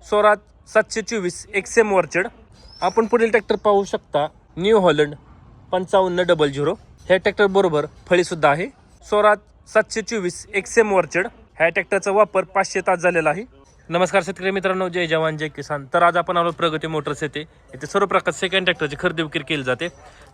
Swaraj 724 XM वरचढ. आपण पुढील ट्रॅक्टर पाहू शकता न्यू हॉलंड 5500. ह्या ट्रॅक्टर बरोबर फळीसुद्धा आहे. स्वराज 724 XM वरचढ. ह्या ट्रॅक्टरचा वापर 500 तास झालेला आहे. नमस्कार शेतकरी मित्रांनो, जय जवान जय किसान. तर आज आपण आलो प्रगती मोटर्स येथे सर्व प्रकारचे सेकंड ट्रॅक्टरची खरेदी विक्री केली जाते.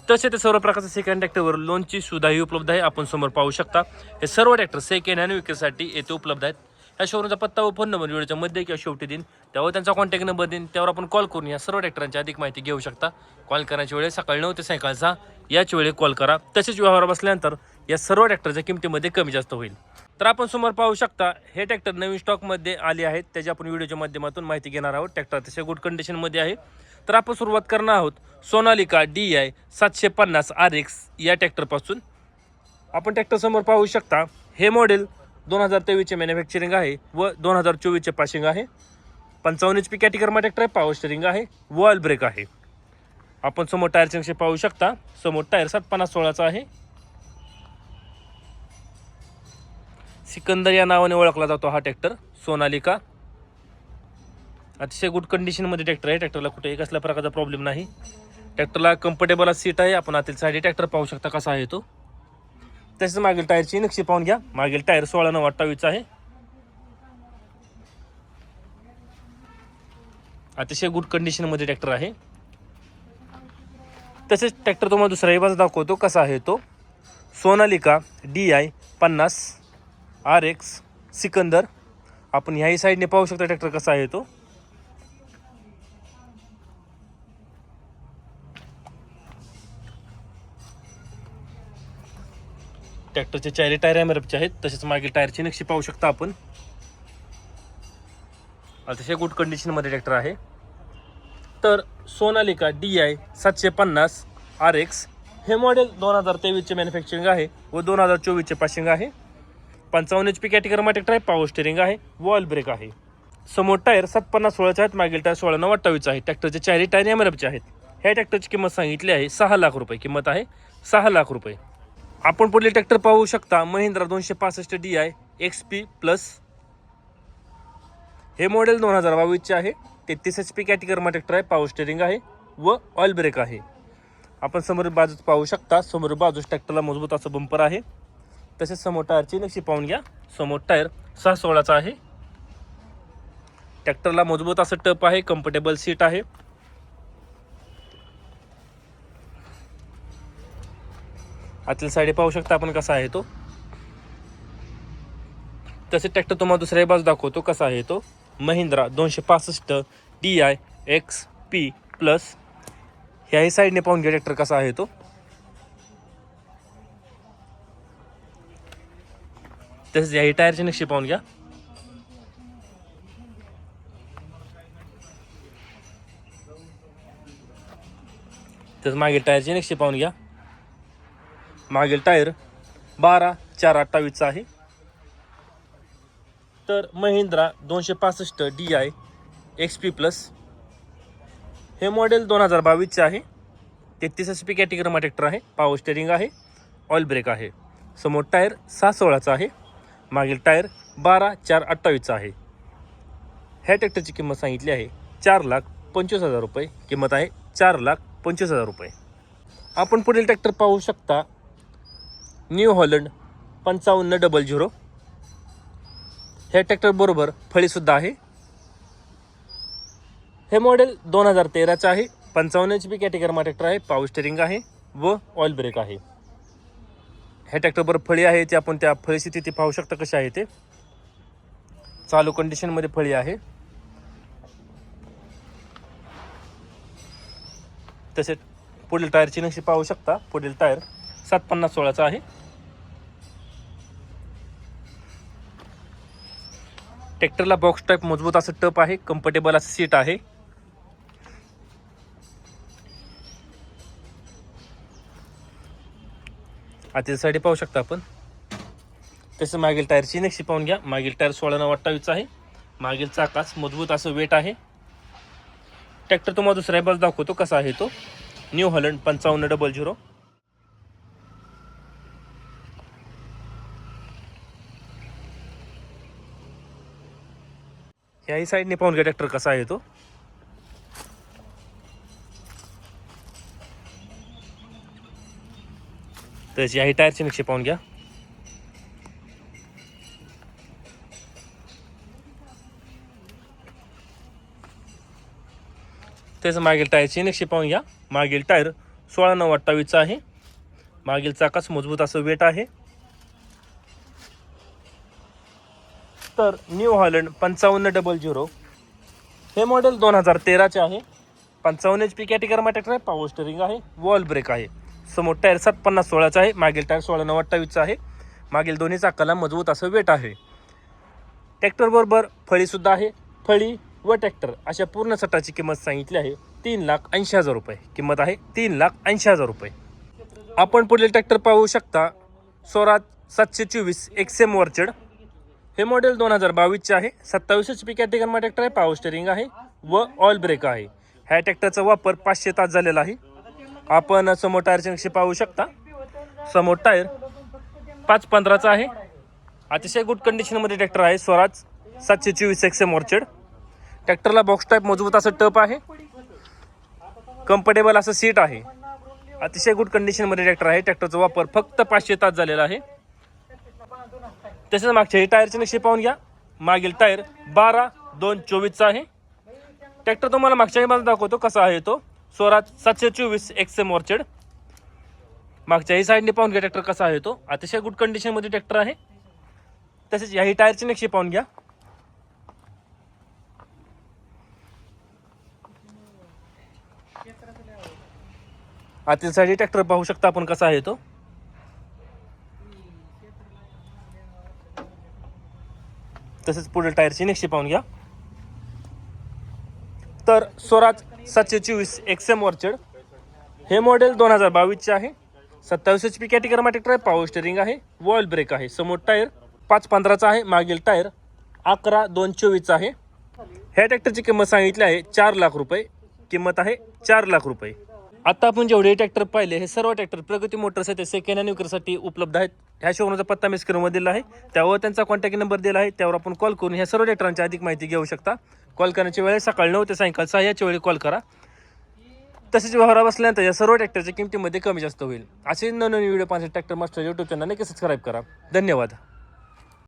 तसे ते सर्व प्रकारचे सेकंड ट्रॅक्टरवर लोनची सुविधाही उपलब्ध आहे. आपण समोर पाहू शकता हे सर्व ट्रॅक्टर सेकंड हँड विक्रीसाठी येथे उपलब्ध आहेत. या शोरूमचा पत्ता व फोन नंबर व्हिडिओच्या मध्ये किंवा शेवटी देईन, त्यावर त्यांचा कॉन्टॅक्ट नंबर देईन, त्यावर आपण कॉल करून या सर्व ट्रॅक्टरांची अधिक माहिती घेऊ शकता. कॉल करण्याची वेळ सकाळी 9 ते सायंकाळी 6 याच वेळी कॉल करा. तसेच व्यवहार बसल्यानंतर या सर्व ट्रॅक्टरच्या किमतीमध्ये कमी जास्त होईल. तर आपण समोर पाहू शकता हे ट्रॅक्टर नवीन स्टॉकमध्ये आले आहेत, त्याची आपण व्हिडिओच्या माध्यमातून माहिती घेणार आहोत. ट्रॅक्टर अतिशय गुड कंडिशनमध्ये आहे. तर आपण सुरुवात करणार आहोत सोनालिका DI 750 RX या ट्रॅक्टरपासून. आपण ट्रॅक्टर समोर पाहू शकता हे मॉडेल 2023 चे मॅन्युफॅक्चरिंग आहे व 2024 चे पासिंग आहे. 55 HP कॅटेगरीमा ट्रॅक्टर आहे. पॉवर स्टीअरिंग आहे, वॉल ब्रेक आहे. आपण समोर टायरचे नक्षे पाहू शकता. समोर टायर 750/16 चा आहे. सिकंदर या नावाने ओळखला जातो हा ट्रॅक्टर सोनालिका. अतिशय गुड कंडिशनमध्ये ट्रॅक्टर आहे. ट्रॅक्टरला कुठेही कसल्या प्रकारचा प्रॉब्लेम नाही. ट्रॅक्टरला कम्फर्टेबल सीट आहे. आपण आतील साईड ट्रॅक्टर पाहू शकता कसा आहे तो. तसेच मागील टायरची नक्षी पाहून घ्या. मागील टायर 16/9/28 आहे. अतिशय गुड कंडिशनमध्ये ट्रॅक्टर आहे. तसेच ट्रॅक्टर तुम्हाला दुसराही बाजू दाखवतो कसा आहे तो. Sonalika DI 50 RX Sikandar. आपण ह्याही साईडने पाहू शकता ट्रॅक्टर कसा आहे तो. ट्रॅक्टरचे चारी टायर MRFचे आहेत. तसेच मागील टायरची नक्षी पाहू शकता आपण. अतिशय गुड कंडिशनमध्ये ट्रॅक्टर आहे. तर सोनालिका DI 750 RX हे मॉडेल 2023 चे मॅन्युफॅक्चरिंग आहे व 2024 चे पासिंग आहे. 55 HP कॅटेगरीमा ट्रॅक्टर आहे. पॉवर स्टीअरिंग आहे, वॉल ब्रेक आहे. समोर टायर 750/16 आहेत. मागील टायर 16/9/28 आहे. ट्रॅक्टरचे चारी टायर MRFचे आहेत. ह्या ट्रॅक्टरची किंमत सांगितली आहे 6 लाख रुपये. किंमत आहे 6 लाख रुपये. आपण पुढील ट्रॅक्टर पाहू शकता महिंद्रा 265 DI XP प्लस. हे मॉडेल 2022 चे आहे. 33 HP कॅटेगरीमा ट्रॅक्टर आहे. पॉवर स्टीअरिंग आहे व ऑइल ब्रेक आहे. आपण समोर बाजूच पाहू शकता. समोर बाजूस ट्रॅक्टरला मजबूत असं बंपर आहे. तसेच समोर टायरची नक्षी पाहून घ्या. समोर टायर 6/16 चा आहे. ट्रॅक्टरला मजबूत असं टप आहे. कम्फर्टेबल सीट आहे. आतील साईड पाहू शकता आपण कसा आहे तो. तसेच ट्रॅक्टर तुम्हाला दुसऱ्या बाजू दाखवतो कसा आहे तो. Mahindra 265 DI XP plus. ह्याही साईडने पाहून घ्या ट्रॅक्टर कसा आहे तो. तसेच याही टायरची नक्षी पाहून घ्या. तसेच मागील टायरची नक्षी पाहून घ्या. मागील टायर 12/4/28 चा आहे. तर महिंद्रा 265 DI XP प्लस हे मॉडेल 2022 चे आहे. 33 HP कॅटेगरीमा ट्रॅक्टर आहे. पॉवर स्टीअरिंग आहे, ऑइल ब्रेक आहे. समोर टायर 6/16 चा आहे. मागील टायर 12/4/28 चा आहे. ह्या ट्रॅक्टरची किंमत सांगितली आहे 4,25,000 रुपये. किंमत आहे 4,25,000 रुपये. आपण पुढील ट्रॅक्टर पाहू शकता न्यू हॉलंड 5500. ह्या ट्रॅक्टर बरोबर फळीसुद्धा आहे. हे मॉडेल 2013 चे आहे. 55 HP कॅटेगरीमा ट्रॅक्टर आहे. पॉवर स्टीअरिंग आहे व ऑइल ब्रेक आहे. ह्या ट्रॅक्टरवर फळी आहे ते आपण त्या फळीची स्थिती पाहू शकता कशी आहे ते. चालू कंडिशनमध्ये फळी आहे. तसेच पुढील टायरची नक्षी पाहू शकता. पुढील टायर 750/16 चा आहे. ट्रॅक्टरला बॉक्स टाईप मजबूत असं टप आहे. कम्फर्टेबल असं सीट आहे. आतील साईड पाहू शकता आपण. तसं मागील टायरची नक्षी पाहून घ्या. मागील टायर 16/9/28 आहे. मागील चाकास मजबूत असं वेट आहे. ट्रॅक्टर तुम्हाला दुसऱ्या बाजू दाखवतो कसा आहे तो. New Holland 5500. याही साईडने पाहून घ्या ट्रॅक्टर कसा आहे तो. त्याची याही टायरची नक्षी पाहून घ्या. त्याचं मागील टायरची नक्षी पाहून घ्या. मागील टायर 16/9/28 आहे. मागील चाकाच मजबूत असं वेट आहे. तर न्यू हॉलंड 5500 हे मॉडेल 2013चे आहे. 55 HP कॅटेगरीमध्ये ट्रॅक्टर आहे. पॉवर स्टीअरिंग आहे. वॉल ब्रेक आहे. समोर टायर 750/16चा आहे. मागील टायर 16/9/28चा आहे. मागील दोन्ही चाकाला मजबूत असं वेट आहे. ट्रॅक्टर बरोबर फळीसुद्धा आहे. फळी व ट्रॅक्टर अशा पूर्ण सटाची किंमत सांगितली आहे 3,80,000 रुपये. किंमत आहे 3,80,000 रुपये. आपण पुढील ट्रॅक्टर पाहू शकता. स्वराज 724 XM वरचेड हे मॉडेल 2022चे आहे. 27 HP कॅटेगरीमध्ये ट्रॅक्टर आहे. पॉवर स्टीअरिंग आहे व ऑइल ब्रेक आहे. ह्या ट्रॅक्टरचा वापर 500 तास झालेला आहे. आपण समोर टायरचे नक्षी पाहू शकता. समोर टायर 5/15चा आहे. अतिशय गुड कंडिशनमध्ये ट्रॅक्टर आहे. स्वराज 724 XM वरचेड. ट्रॅक्टरला बॉक्स टाईप मजबूत असं टप आहे. कम्फर्टेबल असं सीट आहे. अतिशय गुड कंडिशनमध्ये ट्रॅक्टर आहे. ट्रॅक्टरचा वापर फक्त 500 तास झालेला आहे. तसेच मागच्या टायरची नक्षी पाहून घ्या. मागील टायर 12/2/24चा आहे. ट्रॅक्टर तुम्हाला मागच्या बाजूला दाखवतो कसा आहे तो. स्वराज 724 XM वरचेड. मागच्याही साईडने पाहून घ्या ट्रॅक्टर कसा आहे तो. अतिशय गुड कंडिशनमध्ये ट्रॅक्टर आहे. तसेच याही टायरची नक्षी पाहून घ्या. आतील साईड ट्रॅक्टर पाहू शकता आपण कसा आहे तो. तसेच पुढील टायरची नक्षी पाहून घ्या. तर स्वराज 724 XM वरचेड हे मॉडेल 2022चे आहे. 27 HP कॅटेगरीमध्ये ट्रॅक्टर आहे. पॉवर स्टीअरिंग आहे. वॉल ब्रेक आहे. समोर टायर 5/15चा आहे. मागील टायर 11/2/24चा आहे. ह्या ट्रॅक्टरची किंमत सांगितली आहे 4 लाख रुपये. किंमत आहे 4 लाख रुपये. आता आपण जेवढे ट्रॅक्टर पाहिले हे सर्व ट्रॅक्टर प्रगती मोटरसाठी सेकंड हँड विक्रीसाठी उपलब्ध आहेत. ह्या शोरूमचा पत्ता मी स्क्रीनवर दिला आहे. त्यावर त्यांचा कॉन्टॅक्ट नंबर दिला आहे. त्यावर आपण कॉल करून ह्या सर्व ट्रॅक्टरांची अधिक माहिती घेऊ शकता. कॉल करण्याची वेळ सकाळी 9 ते सायंकाळी 6 याच्या वेळी कॉल करा. तसेच व्यवहार बसल्यानंतर या सर्व ट्रॅक्टरच्या किमतीमध्ये कमी जास्त होईल. असे नवीन व्हिडिओ पाहण्यासाठी ट्रॅक्टर मास्टर यूट्यूब चॅनल नक्की सबस्क्राईब करा. धन्यवाद.